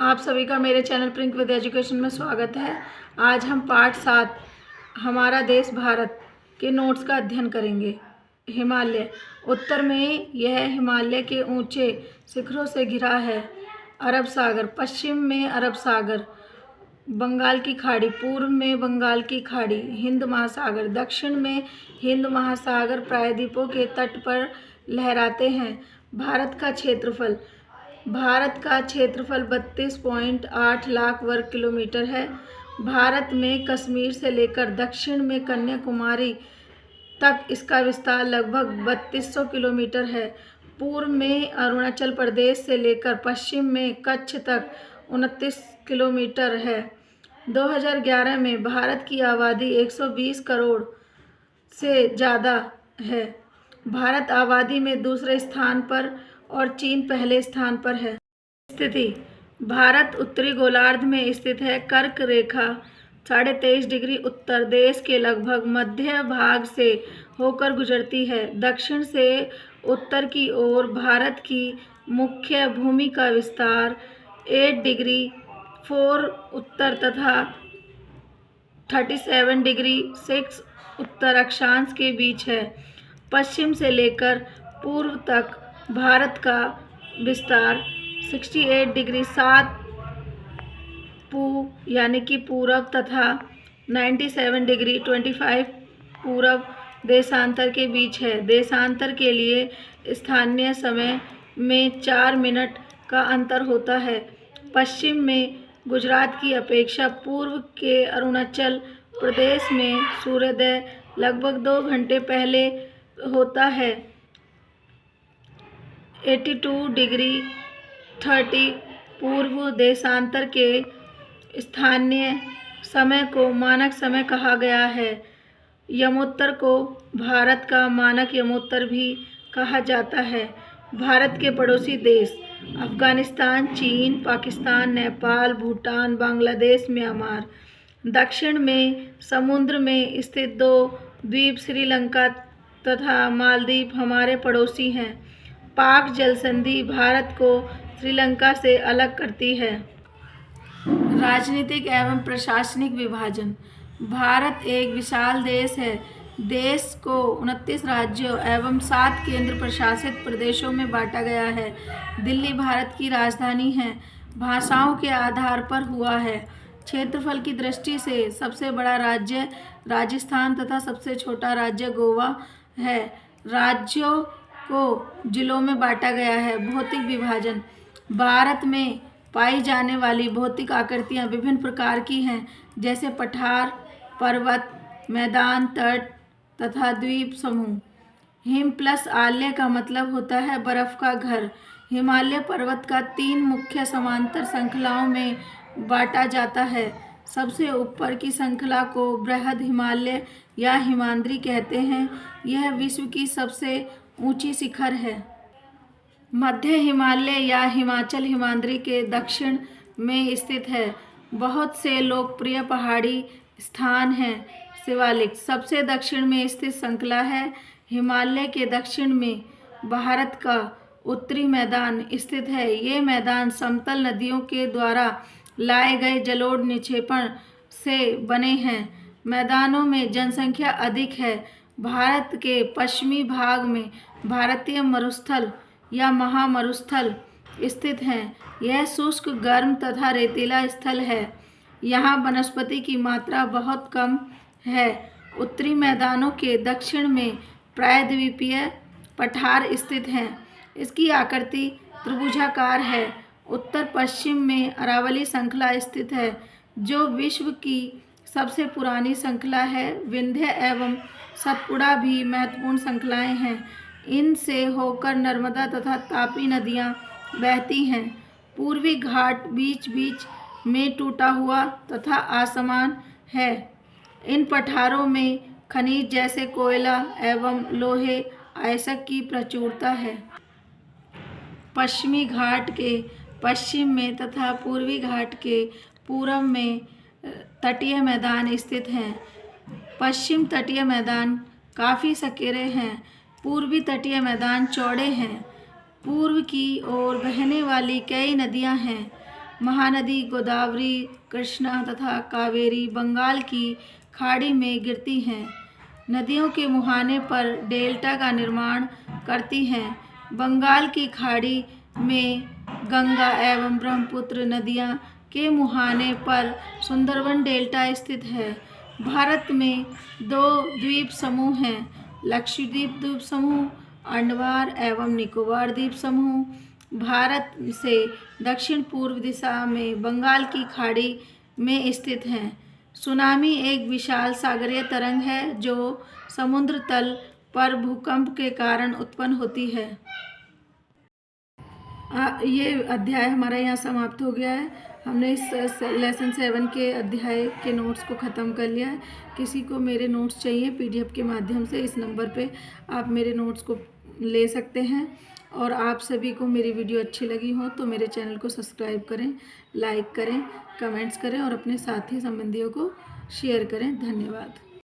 आप सभी का मेरे चैनल प्रिंक विद एजुकेशन में स्वागत है। आज हम पाठ 7 हमारा देश भारत के नोट्स का अध्ययन करेंगे। हिमालय। उत्तर में यह हिमालय के ऊंचे शिखरों से घिरा है। अरब सागर। पश्चिम में अरब सागर, बंगाल की खाड़ी। पूर्व में बंगाल की खाड़ी, हिंद महासागर। दक्षिण में हिंद महासागर प्रायद्वीपों के तट पर लहराते हैं। भारत का क्षेत्रफल 32.8 लाख वर्ग किलोमीटर है। भारत में कश्मीर से लेकर दक्षिण में कन्याकुमारी तक इसका विस्तार लगभग 3200 किलोमीटर है। पूर्व में अरुणाचल प्रदेश से लेकर पश्चिम में कच्छ तक 29 किलोमीटर है। 2011 में भारत की आबादी 120 करोड़ से ज़्यादा है। भारत आबादी में दूसरे स्थान पर और चीन पहले स्थान पर है। स्थिति। भारत उत्तरी गोलार्ध में स्थित है। कर्क रेखा 23.5 डिग्री उत्तर देश के लगभग मध्य भाग से होकर गुजरती है। दक्षिण से उत्तर की ओर भारत की मुख्य भूमि का विस्तार 8 डिग्री 4 उत्तर तथा 37 डिग्री 6 उत्तर अक्षांश के बीच है। पश्चिम से लेकर पूर्व तक भारत का विस्तार 68 डिग्री 7 यानी कि पूरब तथा 97 डिग्री 25 पूरब देशांतर के बीच है। देशांतर के लिए स्थानीय समय में 4 मिनट का अंतर होता है। पश्चिम में गुजरात की अपेक्षा पूर्व के अरुणाचल प्रदेश में सूर्योदय लगभग 2 घंटे पहले होता है। 82 डिग्री 30 पूर्व देशांतर के स्थानीय समय को मानक समय कहा गया है। यमोत्तर को भारत का मानक यमोत्तर भी कहा जाता है। भारत के पड़ोसी देश अफगानिस्तान, चीन, पाकिस्तान, नेपाल, भूटान, बांग्लादेश, म्यांमार। दक्षिण में समुद्र में स्थित 2 द्वीप श्रीलंका तथा मालदीव हमारे पड़ोसी हैं। पाक जल संधि भारत को श्रीलंका से अलग करती है। राजनीतिक एवं प्रशासनिक विभाजन। भारत एक विशाल देश है। देश को 29 राज्यों एवं 7 केंद्र प्रशासित प्रदेशों में बांटा गया है। दिल्ली भारत की राजधानी है। भाषाओं के आधार पर हुआ है। क्षेत्रफल की दृष्टि से सबसे बड़ा राज्य राजस्थान तथा सबसे छोटा राज्य गोवा है। राज्यों को जिलों में बांटा गया है। भौतिक विभाजन। भारत में पाई जाने वाली भौतिक आकृतियाँ विभिन्न प्रकार की हैं, जैसे पठार, पर्वत, मैदान, तट तथा द्वीप समूह। हिम प्लस आल्य का मतलब होता है बर्फ का घर। हिमालय पर्वत का 3 मुख्य समांतर श्रृंखलाओं में बांटा जाता है। सबसे ऊपर की श्रृंखला को बृहद हिमालय या हिमाद्री कहते हैं। यह विश्व की सबसे ऊंची शिखर है। मध्य हिमालय या हिमाचल हिमाद्री के दक्षिण में स्थित है। बहुत से लोकप्रिय पहाड़ी स्थान हैं। शिवालिक सबसे दक्षिण में स्थित श्रृंखला है। हिमालय के दक्षिण में भारत का उत्तरी मैदान स्थित है। ये मैदान समतल नदियों के द्वारा लाए गए जलोढ़ निक्षेपण से बने हैं। मैदानों में जनसंख्या अधिक है। भारत के पश्चिमी भाग में भारतीय मरुस्थल या महामरुस्थल स्थित हैं। यह शुष्क, गर्म तथा रेतीला स्थल है। यहाँ वनस्पति की मात्रा बहुत कम है। उत्तरी मैदानों के दक्षिण में प्रायद्वीपीय पठार स्थित हैं। इसकी आकृति त्रिभुजाकार है। उत्तर पश्चिम में अरावली श्रृंखला स्थित है, जो विश्व की सबसे पुरानी श्रृंखला है। विंध्य एवं सतपुड़ा भी महत्वपूर्ण श्रृंखलाएं हैं। इनसे होकर नर्मदा तथा तापी नदियाँ बहती हैं। पूर्वी घाट बीच बीच में टूटा हुआ तथा असमान है। इन पठारों में खनिज जैसे कोयला एवं लोहे आयस्क की प्रचुरता है। पश्चिमी घाट के पश्चिम में तथा पूर्वी घाट के पूर्व में तटीय मैदान स्थित हैं। पश्चिम तटीय मैदान काफ़ी संकीर्ण हैं। पूर्वी तटीय मैदान चौड़े हैं। पूर्व की ओर बहने वाली कई नदियां हैं। महानदी गोदावरी, कृष्णा तथा कावेरी बंगाल की खाड़ी में गिरती हैं। नदियों के मुहाने पर डेल्टा का निर्माण करती हैं। बंगाल की खाड़ी में गंगा एवं ब्रह्मपुत्र नदियाँ के मुहाने पर सुंदरबन डेल्टा स्थित है। भारत में 2 द्वीप समूह हैं, लक्षद्वीप द्वीप समूह, अंडमान एवं निकोबार द्वीप समूह। भारत से दक्षिण पूर्व दिशा में बंगाल की खाड़ी में स्थित हैं। सुनामी एक विशाल सागरीय तरंग है जो समुद्र तल पर भूकंप के कारण उत्पन्न होती है। ये अध्याय हमारा यहाँ समाप्त हो गया है। हमने इस लेसन 7 के अध्याय के नोट्स को ख़त्म कर लिया है। किसी को मेरे नोट्स चाहिए PDF के माध्यम से इस नंबर पे आप मेरे नोट्स को ले सकते हैं। और आप सभी को मेरी वीडियो अच्छी लगी हो तो मेरे चैनल को सब्सक्राइब करें, लाइक करें, कमेंट्स करें और अपने साथी संबंधियों को शेयर करें। धन्यवाद।